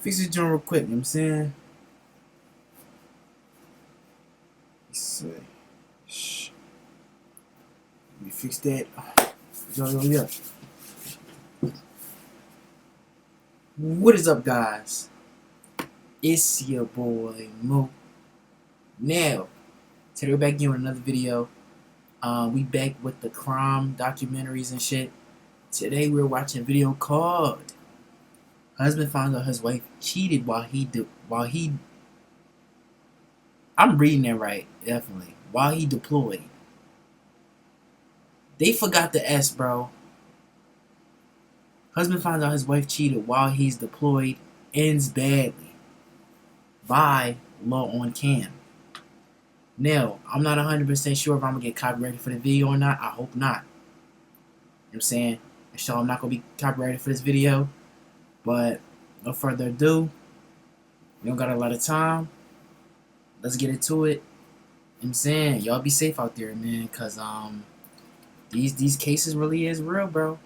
Fix this joint real quick, you know what I'm saying? Let's see. Shh. Let me fix that. Yo. What is up, guys? It's your boy Mo. Now, today we're back here with another video. We back with the crime documentaries and shit. Today we're watching a video called "Husband Found Out His Wife Cheated While He." I'm reading that right, definitely. While he deployed. They forgot the S, bro. Husband finds out his wife cheated while he's deployed. Ends badly. By Law on Cam. Now, I'm not 100% sure if I'm going to get copyrighted for the video or not. I hope not. You know what I'm saying? Inshallah, I'm not going to be copyrighted for this video. But, no further ado. We don't got a lot of time. Let's get into it. You know what I'm saying? Y'all be safe out there, man. Because, these cases really is real, bro.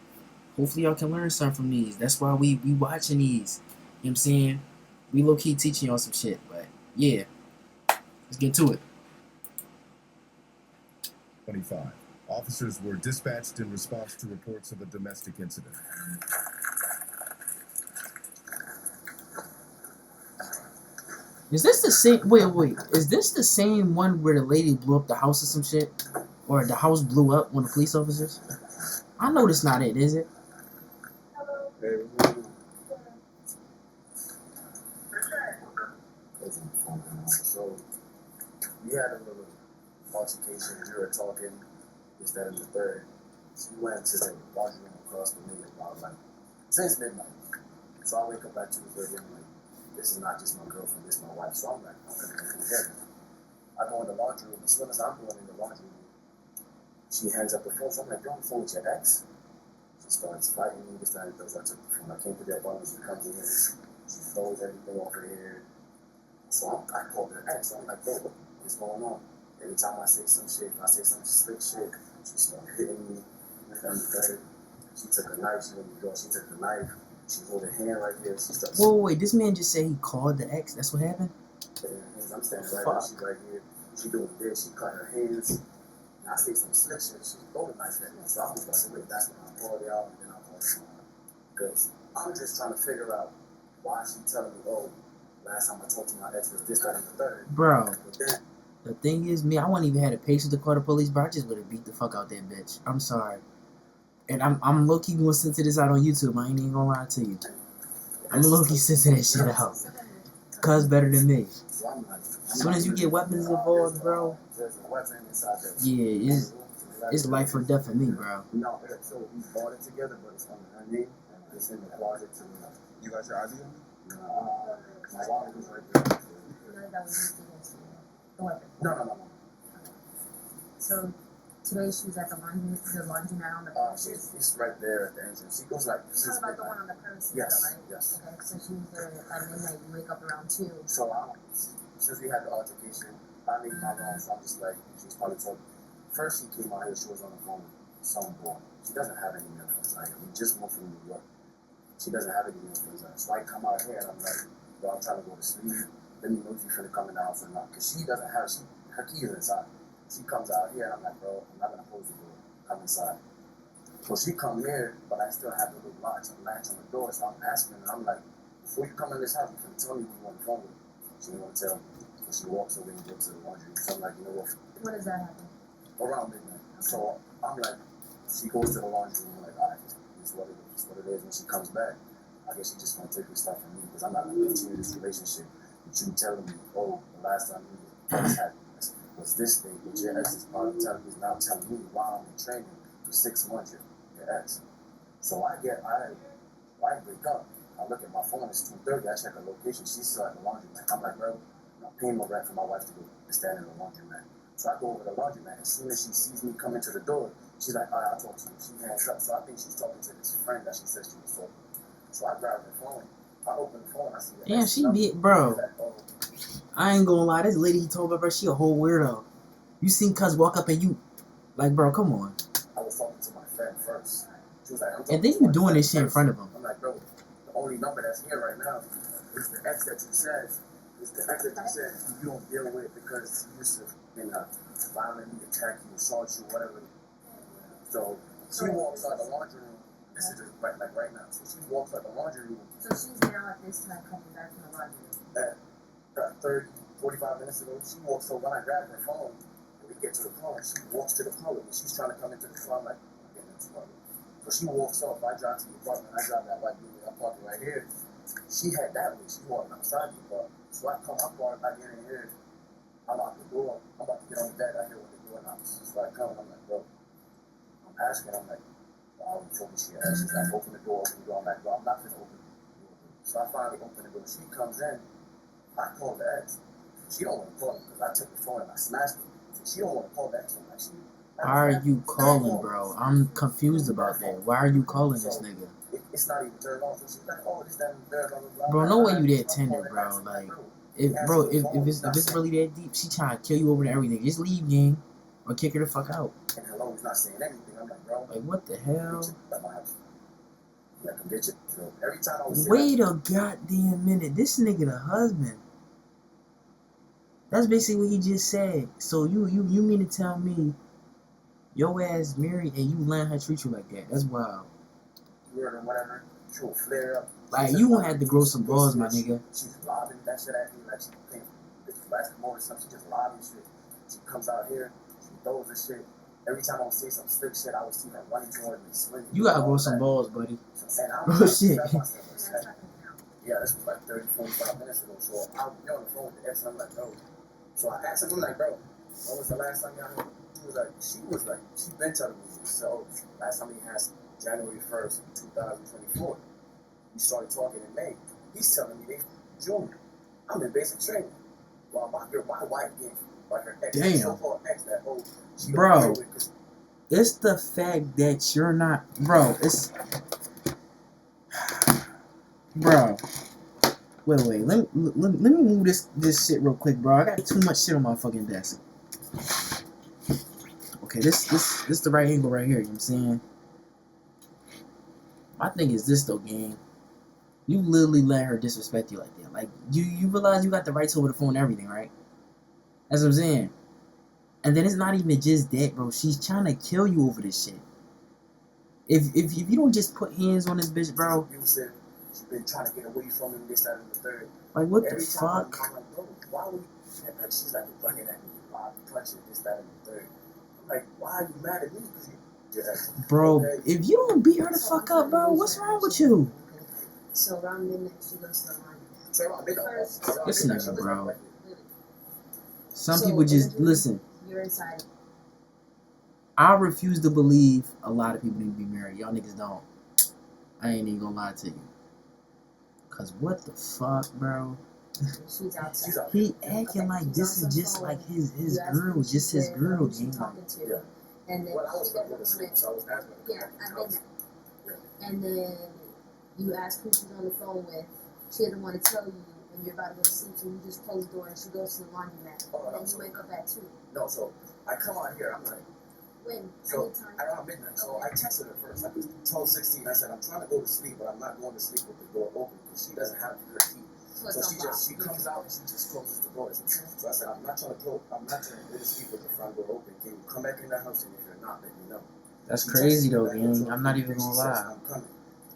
Hopefully y'all can learn something from these. That's why we watching these. You know what I'm saying? We low-key teaching y'all some shit. But, yeah. Let's get to it. 25. Officers were dispatched in response to reports of a domestic incident. Is this the same... Wait. Is this the same one where the lady blew up the house or some shit? Or the house blew up when the police officers? I know that's not it, is it? So we had a little altercation. We were talking, this, that, and the third. She went to the laundry room across the way about like since midnight. So I wake up at 2:30. I'm like, this is not just my girlfriend, this is my wife. So I'm like, I'm gonna go together. I go in the laundry room. As soon as I'm going in the laundry room, she hangs up the phone. So I'm like, you're on the phone with your ex? She starts fighting me. This, that, and the third. I took the phone. I came to that button. She comes in. She throws everything off her hair. So I called her ex. I'm like, bro, what's going on? Every time I say some shit, if I say some slick shit, she started hitting me. She took a knife. She let me go. She took the knife. She hold her hand right there. She started. Whoa, wait, this man just said he called the ex. That's what happened? I'm standing right here. She right here. She doing this. She cut her hands. And I say some slick shit. She throw the knife at me. So I was like, wait, that's when I called it out. And then I called her mom. Because I'm just trying to figure out why she telling me, oh, last time I talked to my ex was this, that, and the third. Bro, the thing is, me, I wouldn't even have the patience to call the police, bro. I just would have beat the fuck out that bitch. I'm sorry. And I'm low-key going to send this out on YouTube. I ain't even going to lie to you. I'm low-key sending that shit out. Cuz better than me. As soon as you get weapons involved, bro, yeah, it's life or death for me, bro. No, so we bought it together, but it's under her name. It's in the closet to me. You got your ID on? My wallet was right there. No. So today she was at the laundromat on the premises? It's right there at the entrance. She goes like... What about the one on the premises? Yes, though, right? yes. Okay, so she was there at midnight. You wake up around 2. So since we had the altercation, I made my wrong, so I'm just like, she was probably talking. First she came out here, she was on the phone with some boy. She doesn't have any of us. Like, we just moved from New York. She doesn't have any of us. So I come out here and I'm like, yo, I'm trying to go to sleep. Let me know if you're finna come in the house or not. Because she doesn't have, her key is inside. She comes out here and I'm like, bro, I'm not gonna close the door. Come inside. So she come here, but I still have the little latch on the door. So I'm asking her, I'm like, before you come in this house, you can tell me who you on the phone with. She didn't want to tell me. So she walks away and goes to the laundry. So I'm like, you know what? When does that happen? Around midnight. Okay. So I'm like, she goes to the laundry room. I'm like, all right, it's what it is. It's what it is. When she comes back, I guess she just want to take this stuff from me because I'm not going to continue this relationship with you telling me, oh, the last time you had was this thing, but your ex is probably now telling me while I'm in training for 6 months, your ex. So I wake up, I look at my phone, it's 2:30, I check her location, she's still at the laundromat. I'm like, bro, I'm paying my rent for my wife to go and stand in the laundromat. So I go over to the laundromat, as soon as she sees me coming to the door, she's like, all right, I'll talk to you. She hangs up, so I think she's talking to this friend that she said she was talking to. So I grab her phone, I open the phone, I see Damn, she beat, bro. Like, oh. I ain't gonna lie, this lady he told about, she a whole weirdo. You seen Cuz walk up and you, like, bro, come on. I was talking to my friend first. She was like, and then you doing this shit in front of him. I'm like, bro, the only number that's here right now It's the ex that you said. It's the ex that you said you don't deal with because he used to, violently attack you, assault you, whatever. So she walks out the laundry room. This is just like right now. So she walks out the laundry room. So she's now at this time coming back from the laundry room. At 30, 45 minutes ago, she walks. So when I grab her phone, and we get to the car, she walks to the car with me. She's trying to come into the car. I'm like, I'm getting into the car. So she walks off. I drive to the apartment. I drive that white Beamer. I'm parking right here. She had that way. She's walking outside the car. So I come up on, I get in here. I lock the door. I'm about to get on the bed. I hear when the door knocks. So I come and I'm like, bro. I'm asking. I'm like, well, I told me she asked. She's like, open the door. Open the door. I'm like, bro, I'm not going to open the door. So I finally open the door. She comes in. I called the ex. She don't want to call him because I took the phone and I smashed it. So she don't want to call the ex. I'm like, Why are you calling, bro? I'm confused about that. Why are you calling this nigga? It's not even turned on. So she's like, oh, this, that, and the third, blah, blah, blah. Bro, no way you that tender, bro. Like, if it's really that deep, she trying to kill you over to everything. Just leave, gang, or kick her the fuck out. And hello, he's not saying anything. I'm like, bro. Like, what the hell? At my house. Yeah, come get you. So every time I was Wait a goddamn minute. This nigga the husband. That's basically what he just said. So you mean to tell me your ass married and you letting her treat you like that? That's wild. Word or whatever, she'll flare up. Like, you gonna have to grow some balls, my nigga. She's lobbing that shit at me like she came from basketball or something. She just lobbing shit. She comes out here, she throws the shit. Every time I would say some slick shit, I would see her running toward me, swinging. You gotta grow some balls, buddy. And I Oh, shit. Yeah, this was like 30, 45 minutes ago. So I'll be on the phone with the ex, and I'm like, bro. So I asked him, I'm like, bro, when was the last time y'all heard? She been telling me this. So last time we had January 1st, 2024. We started talking in May. He's telling me they June. I'm in basic training. While my wife gave like her ex, damn. so-called ex, that whole Bro, it's the fact that you're not, bro. It's, bro. Wait. Let me move this shit real quick, bro. I got too much shit on my fucking desk. Okay, this the right angle right here. You know what I'm saying? My thing is this though, gang. You literally let her disrespect you like that. Like, you realize you got the rights over the phone and everything, right? That's what I'm saying. And then it's not even just that, bro. She's trying to kill you over this shit. If you don't just put hands on this bitch, bro. You said she's been trying to get away from him, this, that, and the third. Like, what Every the time fuck? I'm like, bro, why would you? She's like running at me, punching, this, that, and the third. I'm like, why are you mad at me? Because you Bro, okay. if you don't beat her the fuck up, bro, what's wrong with you? So around midnight, she goes to the laundry. So around midnight. This nigga, bro. Some So, people just, listen. You're inside. I refuse to believe a lot of people need to be married. Y'all niggas don't. I ain't even gonna lie to you. Cause what the fuck, bro? She's outside. He acting like this is just like his girl, just his girl, She's gang. talking to. Yeah. And then Well, I was she doesn't going to sleep, want so I was asking her to Yeah, come at back in the house. midnight. And then you ask who she's on the phone with. She doesn't want to tell you, and you're about to go to sleep, so you just close the door and she goes to the laundromat. Oh, And then no, you wake up at 2. No, so I come out here, I'm like, When? so Anytime? around midnight. So I texted her first, like 12:16. I said, I'm trying to go to sleep, but I'm not going to sleep with the door open because she doesn't have her key. So So it's she unlocked. comes out and she just closes the doors. So I said, I'm not trying to go to sleep with the front door open. Can you come back in the house, and if you're not, let me know. That's She crazy texted me though, back, gang. so I'm not even she gonna says, lie. I'm coming.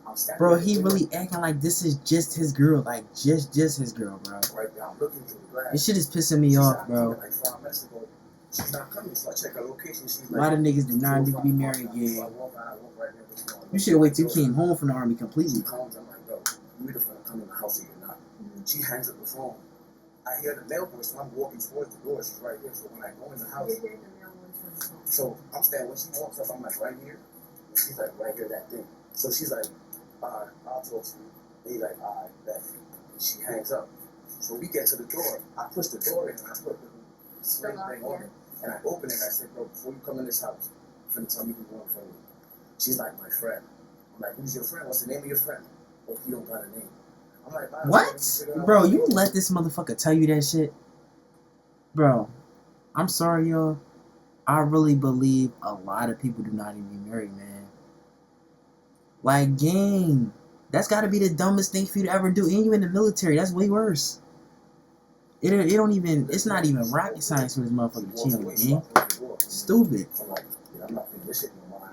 I'm standing Bro, at the he window really acting like this is just his girl, like just his girl, bro. right now. I'm looking through the glass. This shit is pissing me She said, off, I'm bro. coming like 5 minutes ago. She's not coming, so I check her location. She's A like, lot of niggas do not need to be married, yeah. You should have waited till you came home from the army She completely. comes, I'm like, bro, you either gonna come in the house or you're not. She hangs up the phone. I hear the mail voice, so I'm walking towards the door. She's right here. So when I go in the house, You're hearing the male voice from the phone. so I'm standing, when she walks up, I'm like, right here. And she's like, right here, that thing. So she's like, I'll talk to you. And he's like, all right, that. And she hangs up. So we get to the door. I push the door in and I put the swing thing on it. And I open it and I said, bro, before you come in this house, you're finna tell me who you want from me. She's like, my friend. I'm like, who's your friend? What's the name of your friend? Oh, he don't got a name. I'm like, What? Bro, you let this motherfucker tell you that shit? Bro, I'm sorry, y'all. I really believe a lot of people do not even be married, man. Like, gang, That's got to be the dumbest thing for you to ever do. And you in the military. That's way worse. It don't even. It's not even rocket science for this motherfucker to cheat on the game. Stupid. I'm like, yeah, I'm not finna this shit no more.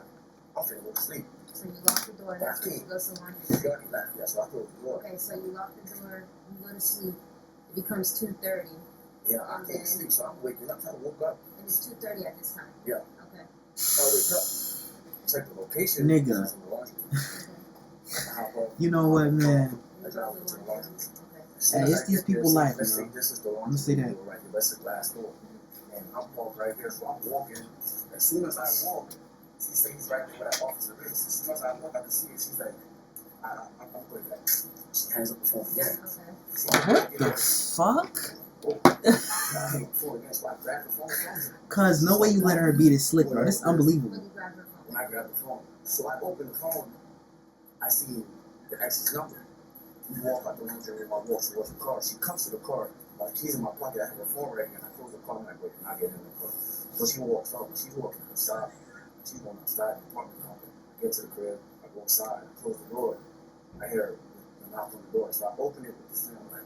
I'm finna go to sleep. So you lock the door. That's when you go to laundry. She already left. Yeah, so I closed the door. Okay, so you lock the door. You go to sleep. It becomes 2:30. Yeah, I can't sleep, so I'm waking up. I woke up. And it's 2:30 at this time. Yeah. Okay. So I wake up. Check the location. Nigga. It's in the laundry. I hop up. You know what, man? I drive over to the laundry. Hey, it's these people like, let's bro. say this is the I'ma laundry say that. door right here. That's the glass door. And I'm parked right here, so I'm walking. As soon as I walk, she says right there where that officer is. As soon as I walk, I can see it. She's like, I'm put that. She hangs up the phone again. Okay. So I What get the her. fuck? I hang up the phone again, so I grab the phone again. Cuz no way you let her beat it slick, bro. This is unbelievable. When you grab her phone. When I grab the phone, so I open the phone, I see the ex's number. We walk out the laundry room, I walk towards the car. She comes to the car, my keys in my pocket, I have her phone ready, and I close the car, I'm like, wait, and I get in the car. So she walks out, she's walking outside. She's going outside the apartment complex. I get to the crib, I go inside, I close the door. I hear a knock on the door, so I open it with the sound, I'm like,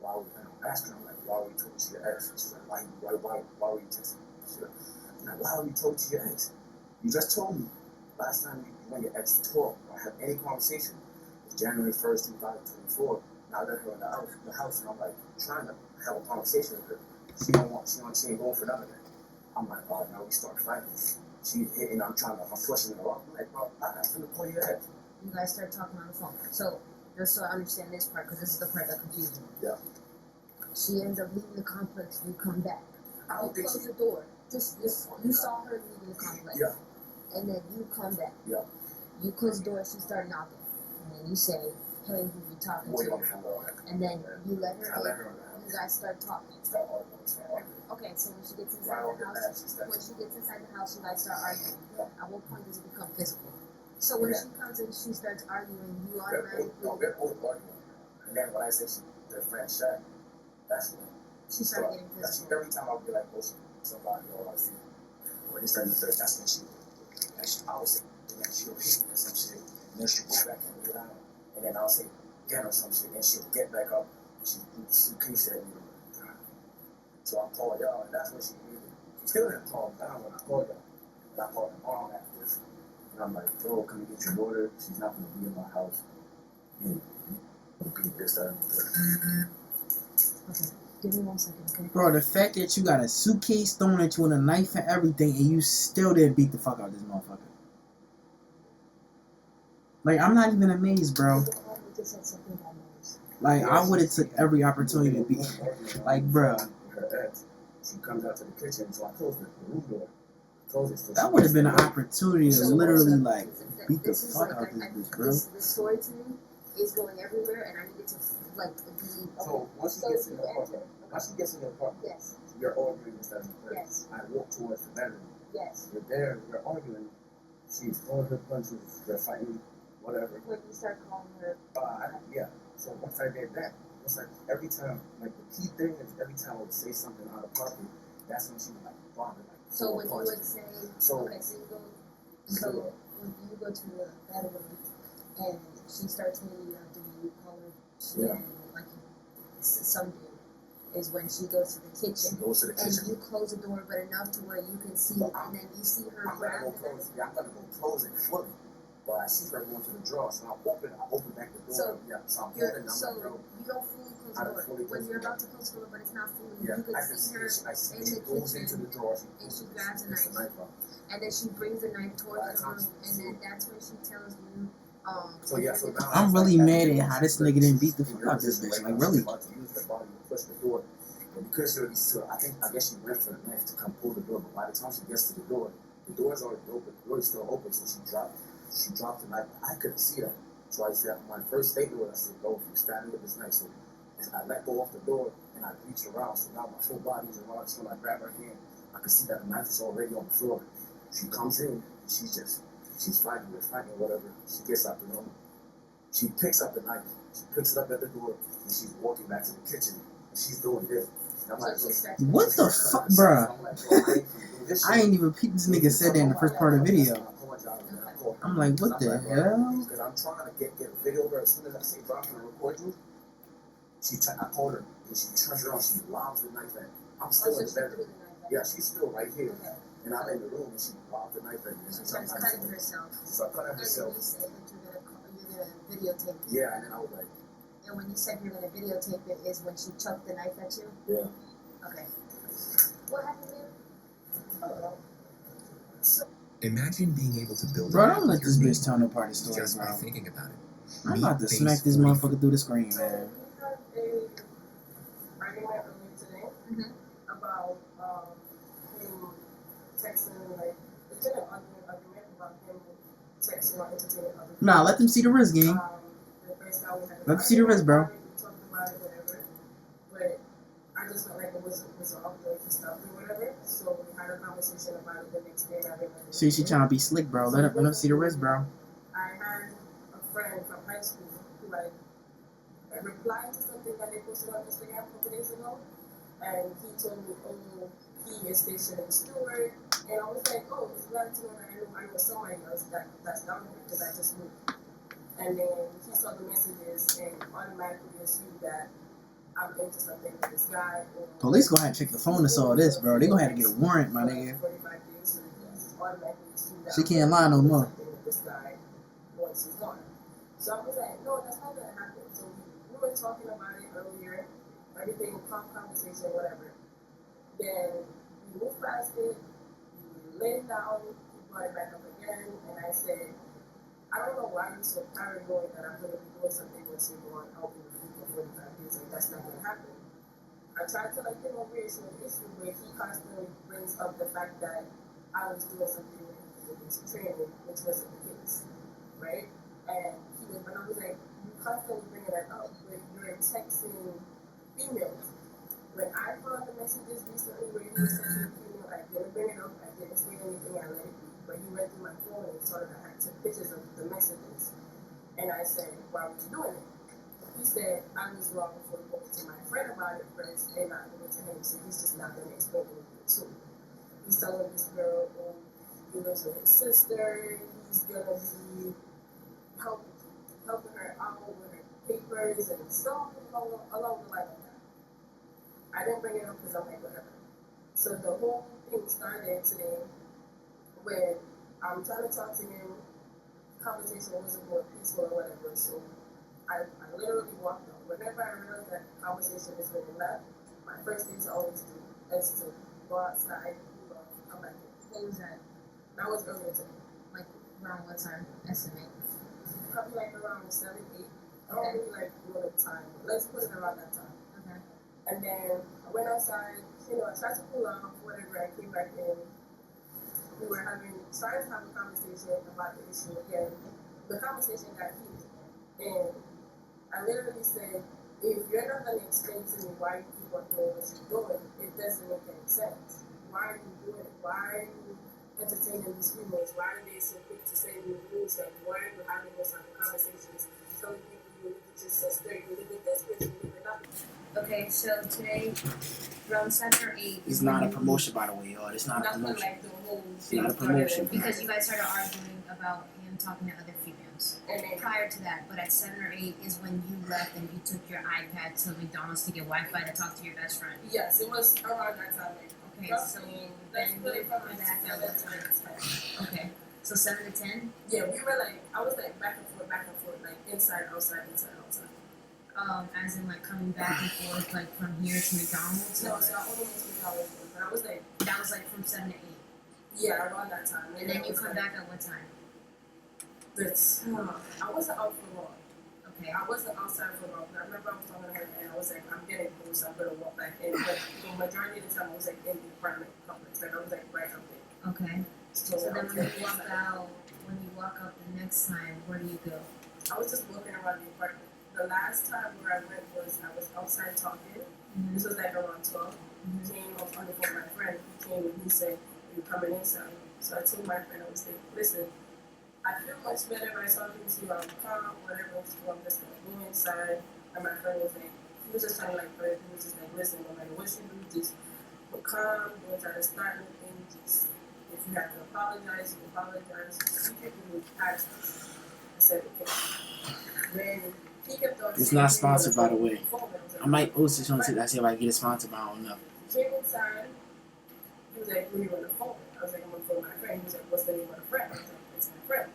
why would you, and I'm asking her, I'm like, why were you talking to your ex? She's like, why were you texting me? She's like, I'm like, why were you talking to your ex? You just told me last time you and your ex talk or have any conversation was January 1st, 2024. Now that her in the house, and I'm like trying to have a conversation with her. She ain't going for none of that. I'm like, oh, now we start fighting. She's hitting, I'm pushing her off. I'm like, bro, I'm finna call your ex. You guys start talking on the phone. So, just so I understand this part, because this is the part that confused me. Yeah. She ends up leaving the complex. You come back. I You don't think close she. the door. Just you saw her leaving the complex. Yeah. And then you come back. Yeah. You close the door. She started knocking. And then you say, "Hey, who you talking Wait to?" on her. And then you let her I in. let her in the You house. guys start talking. Start arguing. Okay, so when she gets Right inside on the the house, back, she starts. when she gets inside the house, you guys start arguing. Yeah. At what point does it become physical? So when Yeah. she comes and she starts arguing, you We're automatically both arguing. And then when I say their friend Shaq, that's when she started getting that's physical. every time I would be like, oh, somebody or I see. When it's starting to third, that's when I would say, and then she'll hit me or some shit. And then she'll go back and lay down. And then I'll say, get or some shit. And she'll get back up. And she put the suitcase at me. So I call y'all, and that's when she still didn't calm down when I called y'all. And I called her mom after this. And I'm like, bro, come and get your daughter. She's not going to be in my house. And you'll be this, that, and the third. Okay, give me 1 second, okay? Bro, the fact that you got a suitcase thrown at you and a knife and everything, and you still didn't beat the fuck out of this motherfucker. Like, I'm not even amazed, bro. You just said something about noise. Like, I would have took every opportunity to beat. Like, bro. Her ex, she comes out to the kitchen, so I closed the room door. Close it. So That she would have gets been an there. opportunity to So, literally, so like, beat the this is fuck like, out this bitch, bro. This story to me is going everywhere, and I need it to, like, be... So once she So gets in you the apartment, enter. once she gets in the apartment, Yes, you're arguing instead of her. yes, I walk towards the bedroom. yes. You're there, we're arguing. She's throwing her punches, they're fighting, whatever. When you start calling her... Yeah. So once I did that, it's like every time, like the key thing is every time I would say something out of pocket, that's when she would like bother, like. So when you punches. would say... So- Okay, so you go... So when you go to the bedroom, and she starts hitting you after you call her... Yeah. Like, some dude, is when she goes to the She kitchen. goes to the And kitchen. you close the door, but enough to where you can see, and then you see her I'm gonna grab go the close. Yeah, I'm gonna go close it fully. But I see her going to the drawer, so I open back the door. So, yeah, so I'm You're, holding. I'm so like, bro. you don't fully close I the don't door. fully When close you're the door. about to close the door, but it's not fully, Yeah, you can I can see see her, her. I see in she the goes kitchen, into the drawer. and she grabs a pulls the knife. out. and then she brings the knife towards By the the time room, and then that's when she tells you, So yeah, so now I'm it's really like, mad at how this nigga didn't beat the fuck you're out this bitch. right Like, now, really. she's about to use her body to push the door. But because you're so I guess she went for the knife to come pull the door. But by the time she gets to the door's already open. The door is still open, so she dropped the knife. I couldn't see that. So I said, my first statement was, I said, "Oh, if you stab me with this knife." So I let go off the door and I reach around. So now my full body is around. So when I grab her hand, I can see that the knife is already on the floor. She comes in. She's fighting. We're fighting, whatever. She gets out the room. She picks up the knife. She picks it up at the door, and she's walking back to the kitchen. And she's doing this. And I'm like, so she starts. What the fuck, bruh? I ain't even peeped this nigga said that in the first part of the video. I apologize. And I called talking. I'm like, what the hell? Because I'm trying to get a video of her. As soon as I say drop and record you, I told her, and she turns around, she lobs the knife at me. I'm still in the bedroom. Yeah, she's still right here. Okay. And I'm in the room, and she lobbed the knife at me. So she's cutting herself. So I cut her And herself. you said that you're gonna videotape it. Yeah, and then I was like, And when you said you're gonna videotape it, is when she chucked the knife at you? yeah. Okay. What happened there? I don't know. Imagine being able to build Bro, a don't map let with this your bitch tell no party name story, just by bro. thinking about it. I'm Meet about to Base smack this 44. motherfucker through the screen, So man. we had a argument earlier today about him texting, like, it's been an argument about him texting or entertaining other people. Nah, let them see the wrist, gang. The first guy we had Let them see the wrist, bro. We talked about it, whatever. But I just felt like it was resolved, like he stopped or whatever. So we had a conversation about it the next day. And I didn't really See, she trying to be slick, bro. Let them see the wrist, bro. I had a friend from high school who like replied to something that they posted on Instagram a couple days ago, and he told me, "Oh, he is stationed in Stewart," and I was like, "Oh, it's glad to know that I know somebody else that's down here because I just moved." And then he saw the messages and automatically assumed that I'm into something with this guy. Or Police gonna have to check the phone to saw this, bro. They gonna have to get a warrant, my nigga. 45 days, so he automatically assumed that She I'm can't lie no more. something with this guy once he's gone. So I was like, no, that's not gonna happen. So we were talking about it earlier, everything, conversation, whatever. Then we moved past it, we laid it down, he brought it back up again, and I said, I don't know why you're so paranoid that I'm gonna be doing something once you're gone. I'll be with you for 45 days, like that's not gonna happen. I tried to reassure the issue, but he constantly brings up the fact that I was doing something when he was in his training, which wasn't the case, right? And but I was like, you constantly bringing that up, but you're texting females. When I found the messages recently where he was texting female, I didn't bring it up, I didn't say anything, I let it be. But he went through my phone and saw that I took pictures of the messages. And I said, why were you doing it? He said, I was wrong for going to my friend about it first and not going to him, so he's just not going to explain anything to me. He's telling this girl, oh, he lives with his sister, he's going to be helping her out with her papers and stuff along the line of that. I didn't bring it up because I'm like, whatever. So the whole thing started today when I'm trying to talk to him, conversation wasn't more peaceful or whatever, so I literally walked out. Whenever I realize that conversation is really left, my first thing to always do is to go outside, come back in. What was that? That was earlier today. Like around what time? Estimate. Probably like around 7, 8. I don't really like know the time, but let's put it around that time. Okay. And then I went outside, I tried to pull off, whatever, I came back in. We were trying to have a conversation about the issue again. The conversation got heated. And I literally said, if you're not going to explain to me why you keep on doing what you're doing, it doesn't make any sense. Why are you doing it? Why are you entertaining these females? Why are they so quick to say new rules? Like, why are you having those type of conversations? Telling people you live with your sister, you live with this person, you live with that. Okay, so today, around 7 or 8. It's not a promotion, by the way, y'all. It's not a That's when promotion. like the whole It's thing not a started. promotion. Because you guys started arguing about him talking to other females. And then Prior to that, but at 7 or 8 is when you left and you took your iPad to McDonald's to get Wi-Fi to talk to your best friend. yes, it was around that time. Like, Okay, so then you would come back at what time? Okay, so 7 to 10? Yeah, we were like, I was like back and forth, like inside, outside, inside, outside. As in like coming back and forth like from here to McDonald's? No, or- so I only went to college, but I was like, That was like from 7 to 8. yeah, around that time. And then it you was come like, back at what time? I wasn't out for long. Okay. I wasn't outside for long. I remember I was talking to her and I was like, I'm getting close, I'm gonna walk back in. But the majority of the time I was like in the apartment complex. Like I was like right up there. Okay. So So then I was when like, you walk out, when you walk up the next time, where do you go? I was just walking around the apartment. The last time where I went was I was outside talking. This was like around 12. He came, I was on the phone with my friend. He came and he said, you're coming inside. So I told my friend, I was like, listen, I feel much better when I talk to you, I'm calm, whatever, so I'm just gonna go inside. And my friend was like, he was just trying to like put it, he was just like, listen, no matter what you do, just be calm, don't try to start anything, just If you have to apologize, you apologize. He kept me out. I said, okay. When he kept on It's saying, not sponsored, by the way. phone, I was like, I might post this on TikTok. See if I can get it sponsored, but I don't know. He came inside. He was like, who are you on the phone with? I was like, I'm on the phone with my friend. He was like, what's the name of the friend? I was like, it's my friend.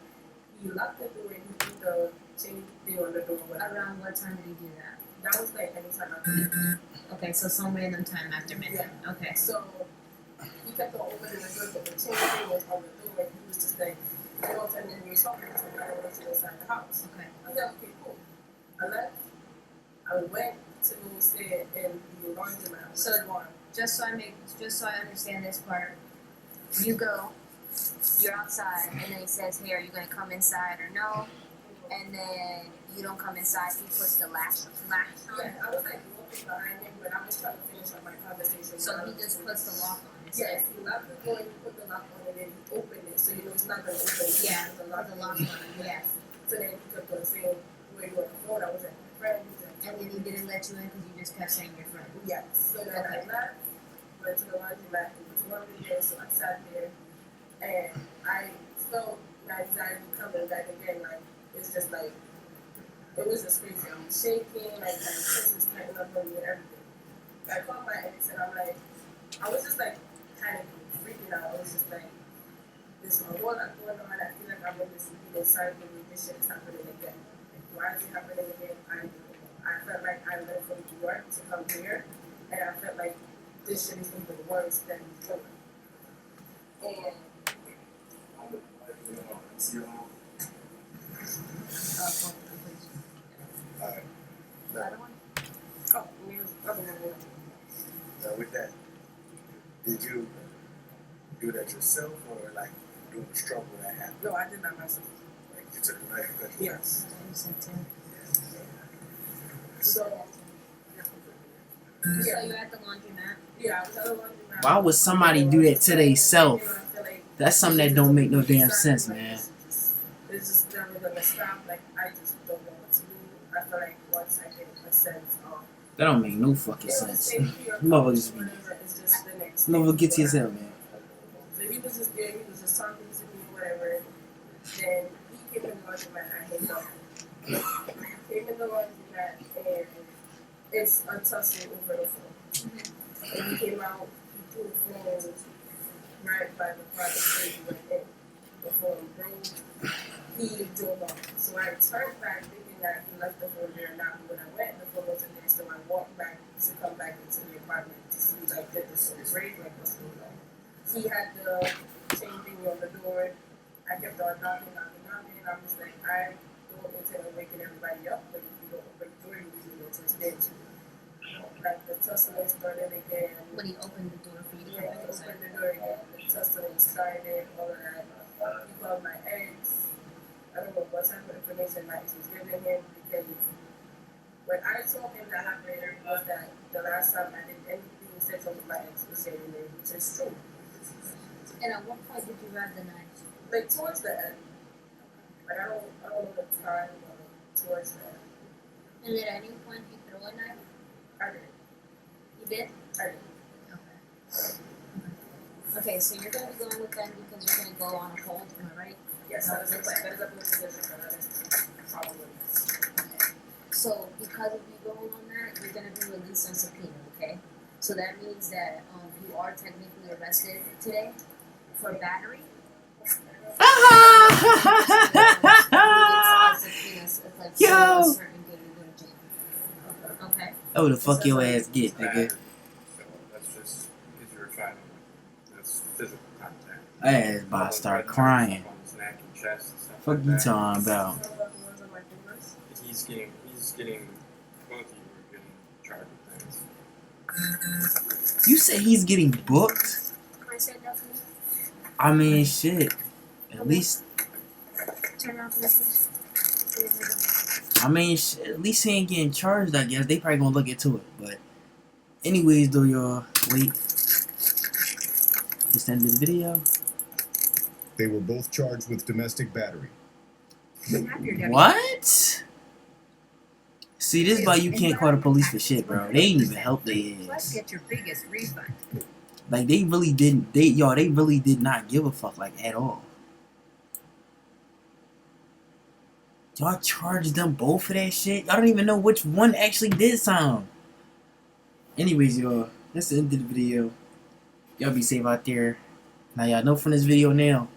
He locked the door and he put the chain thing on the door. Whatever. Around what time did he do that? That was like anytime after midnight. Okay, so some random time after midnight. Okay. So he kept on opening the door, but the chain thing was on the door and he was just like, you know, and then he was talking to me. I went to inside the house. Okay. I was like, okay, cool. I left. I went to go sit in the laundromat. So just so I understand this part, you go, you're outside, and then he says, "Hey, are you gonna come inside or no?" And then you don't come inside. He puts the latch on. Yeah, I was like walking behind him, but I was trying to finish up my conversation. So he just puts the lock on. Yes, he locked the door, he put the lock on, and then he opened it, so you know it's not gonna open. Yeah, the put the lock on. Yes. So then he kept on saying, "Where you on the phone?" I was like, "My friend." He was like, And then he didn't let you in because you just kept saying your friend. yes. So then I left, went to the laundromat, it was laundry there, so I sat there, and I felt my anxiety coming back again. Like it's just like it was just crazy. I'm shaking, like my chest is tightening up on me and everything. I called my ex and I'm like, I was just like kind of freaking out. I was just like, this is a whole lot going on. I feel like I'm in this repeating cycle. This shit is happening again. Like, why is it happening again? I don't know. I felt like I left from New York to come here, and I felt like this shit is even worse than before. And Alright. Other one? oh, there's other one. Now with that, did you do that yourself or like doing the struggle that happened? No, I did not myself. Like you took the knife and cut it? Yes. You said two. So So you're at the laundromat. yeah, I was at the laundromat. Why would somebody do that to themselves? That's something that don't make no damn sense, man. It's just never gonna stop. Like I just don't know what to do. I feel like once I get a sense of That don't make no fucking sense. Motherfuckers be. it's just the next Motherfucker, get to yourself, man. So he was just there, he was just talking to me, whatever. Then he came in the laundromat, I hit up. Came in the laundromat and it's a tussle over the phone. And he came out, he threw the phone right by the part where he went in. The phone broke. He drove off. So I turned back thinking that he left the phone there. Now when I went, the phone wasn't there. So I walked back to come back into the apartment to see like did this phone break, like what's going on. He had the chain thing on the door. I kept on knocking. I was like, I don't intend on waking everybody up, but if you don't open the door, you usually go to the stairs. Like the tussling started again. When he opened the door for you to Yeah, come he inside. opened the door again. The tussling started, all of that. He called my ex. I don't know what type of information my ex was giving him because when I told him that happened was that the last time I did anything sexual with my ex was saying it, which is true. And at what point did you grab the knife? Like towards the end. Like I don't know the time, but towards the end. And at any point you throw a knife? I did. You did? I did. Okay. Okay, so you're gonna be going with them because you're gonna go on a hold, am I right? Yes, that is a plan. That is a position for that is probably yes. Okay. So because of you going on that, you're gonna be released on subpoena, okay? So that means that you are technically arrested today for battery. Yo! Okay. Oh, the fuck your ass get, nigga. So that's just because you're fighting. That's physical contact. I ass about to start crying. On his neck and chest and stuff Fuck like you that. talking about? Some of the ones on my fingers. He's getting, both of you are getting charged with things. You say he's getting booked? I said that for me. I mean, shit. At least, Turn around for me, please. I mean, shit, at least he ain't getting charged, I guess. They probably gonna look into it. But, anyways, though, y'all, wait. Just ended the video. They were both charged with domestic battery. What? See, this is why you can't call the police for shit, bro. They ain't even help their Let's ass. get your biggest refund. Like they really didn't. They really did not give a fuck like at all. Y'all charged them both for that shit. Y'all don't even know which one actually did something. Anyways, y'all, that's the end of the video. Y'all be safe out there. Now y'all know from this video now,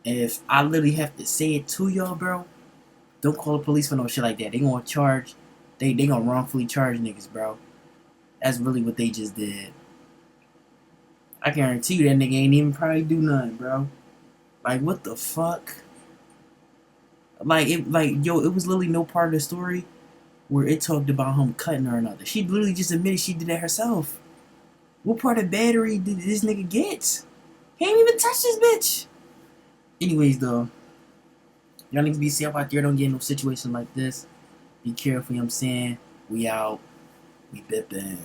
if I literally have to say it to y'all, bro, don't call the police for no shit like that. They gonna charge, they gonna wrongfully charge niggas, bro. That's really what they just did. I guarantee you that nigga ain't even probably do nothing, bro. Like, what the fuck? Like, it was literally no part of the story where it talked about him cutting her or nothing. She literally just admitted she did that herself. What part of battery did this nigga get? He ain't even touch this bitch. Anyways, though, y'all need to be safe out there. Don't get in no situation like this. Be careful, you know what I'm saying? We out. We bipping.